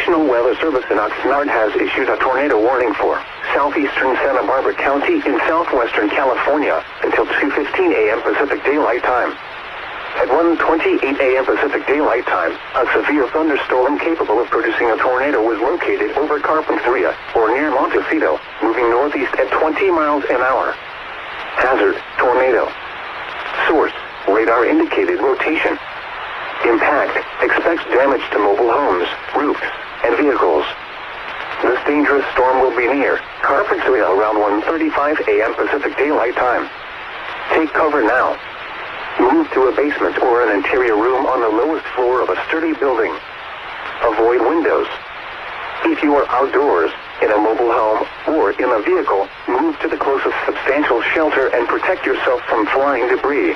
National Weather Service in Oxnard has issued a tornado warning for southeastern Santa Barbara County in southwestern California until 2:15 a.m. Pacific Daylight Time. At 1:28 a.m. Pacific Daylight Time, a severe thunderstorm capable of producing a tornado was located over Carpinteria, or near Montecito, moving northeast at 20 miles an hour. Hazard, tornado. Source, radar indicated rotation. Impact, expects damage to mobile homes, roofs, and vehicles. This dangerous storm will be near Carpinteria around 1:35 a.m. Pacific Daylight Time. Take cover now. Move to a basement or an interior room on the lowest floor of a sturdy building. Avoid windows. If you are outdoors, in a mobile home, or in a vehicle, move to the closest substantial shelter and protect yourself from flying debris.